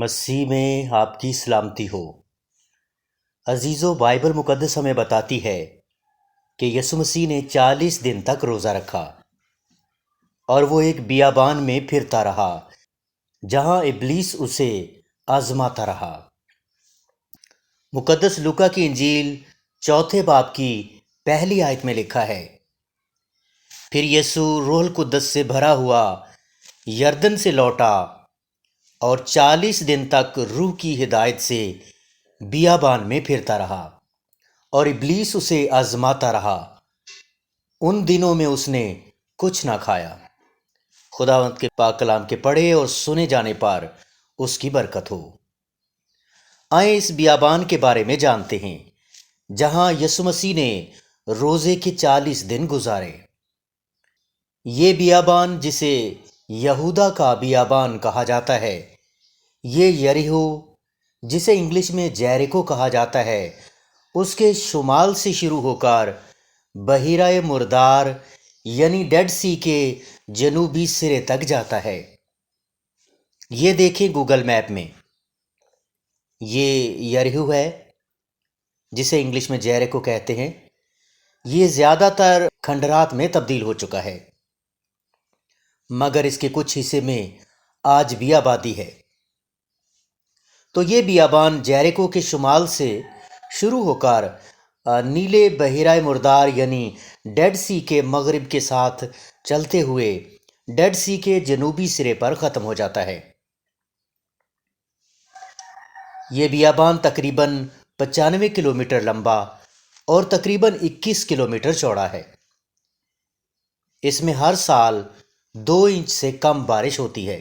مسیح میں آپ کی سلامتی ہو۔ عزیزو، بائبل مقدس ہمیں بتاتی ہے کہ یسوع مسیح نے 40 دن تک روزہ رکھا اور وہ ایک بیابان میں پھرتا رہا جہاں ابلیس اسے آزماتا رہا۔ مقدس لوکا کی انجیل 4 باب کی پہلی آیت میں لکھا ہے، پھر یسوع روح القدس سے بھرا ہوا یردن سے لوٹا اور 40 دن تک روح کی ہدایت سے بیابان میں پھرتا رہا اور ابلیس اسے آزماتا رہا۔ ان دنوں میں اس نے کچھ نہ کھایا۔ خداوند کے پاک کلام کے پڑھے اور سنے جانے پر اس کی برکت ہو۔ آئیں اس بیابان کے بارے میں جانتے ہیں جہاں یسوع مسیح نے روزے کے 40 دن گزارے۔ یہ بیابان جسے یہودا کا بیابان کہا جاتا ہے، یہ یریہو جسے انگلش میں جیریکو کہا جاتا ہے، اس کے شمال سے شروع ہو کر بحیرہ مردار یعنی ڈیڈ سی کے جنوبی سرے تک جاتا ہے۔ یہ دیکھیں گوگل میپ میں، یہ یریہو ہے جسے انگلش میں جیریکو کہتے ہیں۔ یہ زیادہ تر کھنڈرات میں تبدیل ہو چکا ہے، مگر اس کے کچھ حصے میں آج بھی آبادی ہے۔ تو یہ بیابان جیریکو کے شمال سے شروع ہو کر نیلے بحیرہ مردار یعنی ڈیڈ سی کے مغرب کے ساتھ چلتے ہوئے ڈیڈ سی کے جنوبی سرے پر ختم ہو جاتا ہے۔ یہ بیابان تقریباً 95 کلومیٹر لمبا اور تقریباً 21 کلومیٹر چوڑا ہے۔ اس میں ہر سال 2 انچ سے کم بارش ہوتی ہے۔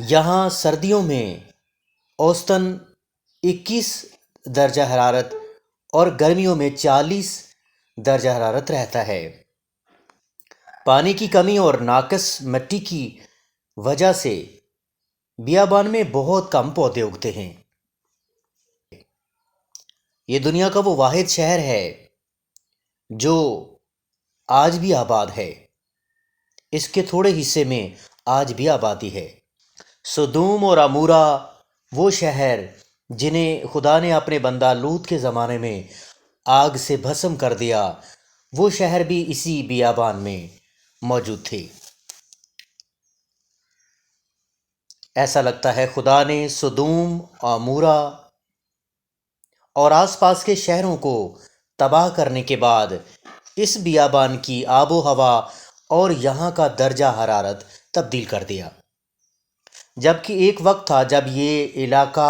یہاں سردیوں میں اوسطاً 21 درجہ حرارت اور گرمیوں میں 40 درجہ حرارت رہتا ہے۔ پانی کی کمی اور ناقص مٹی کی وجہ سے بیابان میں بہت کم پودے اگتے ہیں۔ یہ دنیا کا وہ واحد شہر ہے جو آج بھی آباد ہے۔ اس کے تھوڑے حصے میں آج بھی آبادی ہے۔ سدوم اور عمورہ وہ شہر جنہیں خدا نے اپنے بندہ لوط کے زمانے میں آگ سے بھسم کر دیا، وہ شہر بھی اسی بیابان میں موجود تھے۔ ایسا لگتا ہے خدا نے سدوم، عمورہ اور آس پاس کے شہروں کو تباہ کرنے کے بعد اس بیابان کی آب و ہوا اور یہاں کا درجہ حرارت تبدیل کر دیا، جبکہ ایک وقت تھا جب یہ علاقہ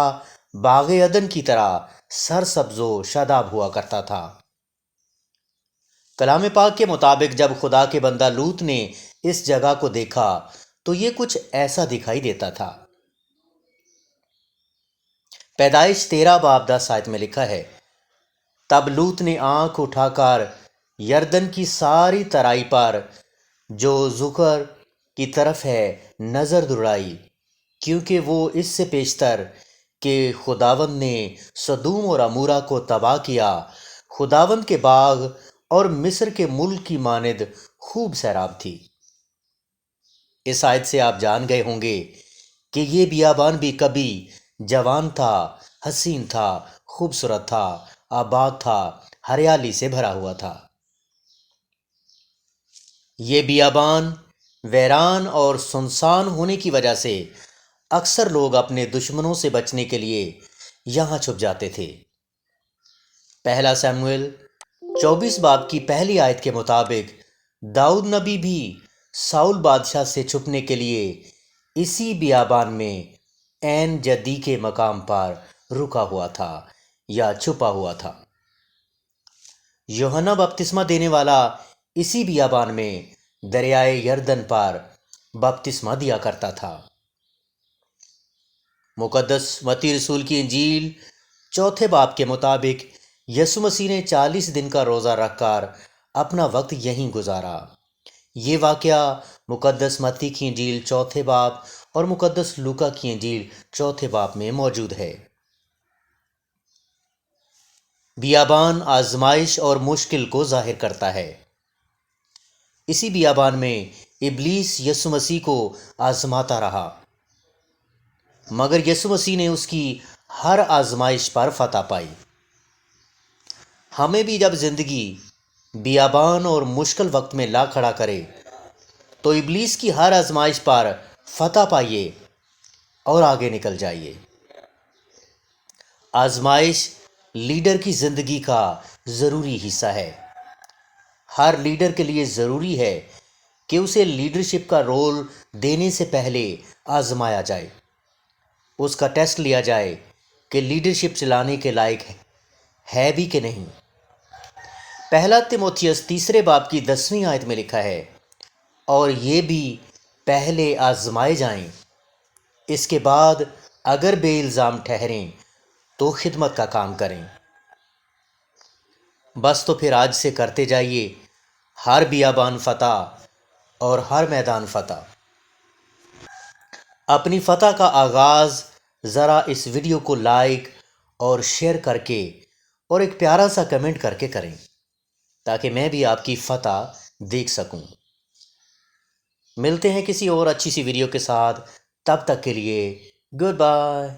باغ عدن کی طرح سرسبز و شاداب ہوا کرتا تھا۔ کلام پاک کے مطابق جب خدا کے بندہ لوط نے اس جگہ کو دیکھا تو یہ کچھ ایسا دکھائی دیتا تھا۔ پیدائش 13 باب 10 آیت میں لکھا ہے، تب لوط نے آنکھ اٹھا کر یردن کی ساری ترائی پر جو زکر کی طرف ہے نظر دوڑائی، کیونکہ وہ اس سے پیشتر کہ خداوند نے سدوم اور عمورہ کو تباہ کیا، خداوند کے باغ اور مصر کے ملک کی مانند خوب سیراب تھی۔ اس آیت سے آپ جان گئے ہوں گے کہ یہ بیابان بھی کبھی جوان تھا، حسین تھا، خوبصورت تھا، آباد تھا، ہریالی سے بھرا ہوا تھا۔ یہ بیابان ویران اور سنسان ہونے کی وجہ سے اکثر لوگ اپنے دشمنوں سے بچنے کے لیے یہاں چھپ جاتے تھے۔ پہلا سموئیل 24 باب کی پہلی آیت کے مطابق داؤد نبی بھی ساؤل بادشاہ سے چھپنے کے لیے اسی بیابان میں عین جدی کے مقام پر رکا ہوا تھا یا چھپا ہوا تھا۔ یوحنا بپتسمہ دینے والا اسی بیابان میں دریائے یردن پر بپتسمہ دیا کرتا تھا۔ مقدس متی رسول کی انجیل 4 باب کے مطابق یسوع مسیح نے 40 دن کا روزہ رکھ کر اپنا وقت یہیں گزارا۔ یہ واقعہ مقدس متی کی انجیل 4 باب اور مقدس لوکا کی انجیل 4 باب میں موجود ہے۔ بیابان آزمائش اور مشکل کو ظاہر کرتا ہے۔ اسی بیابان میں ابلیس یسوع مسیح کو آزماتا رہا۔ مگر یسوع مسیح نے اس کی ہر آزمائش پر فتح پائی۔ ہمیں بھی جب زندگی بیابان اور مشکل وقت میں لا کھڑا کرے تو ابلیس کی ہر آزمائش پر فتح پائیے اور آگے نکل جائیے۔ آزمائش لیڈر کی زندگی کا ضروری حصہ ہے۔ ہر لیڈر کے لیے ضروری ہے کہ اسے لیڈرشپ کا رول دینے سے پہلے آزمایا جائے، اس کا ٹیسٹ لیا جائے کہ لیڈرشپ چلانے کے لائق ہے بھی کہ نہیں۔ پہلا تیموتھیوس 3 باب کی 10ویں آیت میں لکھا ہے، اور یہ بھی پہلے آزمائے جائیں، اس کے بعد اگر بے الزام ٹھہریں تو خدمت کا کام کریں۔ بس تو پھر آج سے کرتے جائیے ہر بیابان فتح اور ہر میدان فتح۔ اپنی فتح کا آغاز ذرا اس ویڈیو کو لائک اور شیئر کر کے اور ایک پیارا سا کمنٹ کر کے کریں تاکہ میں بھی آپ کی فتح دیکھ سکوں۔ ملتے ہیں کسی اور اچھی سی ویڈیو کے ساتھ، تب تک کے لیے گڈ بائے۔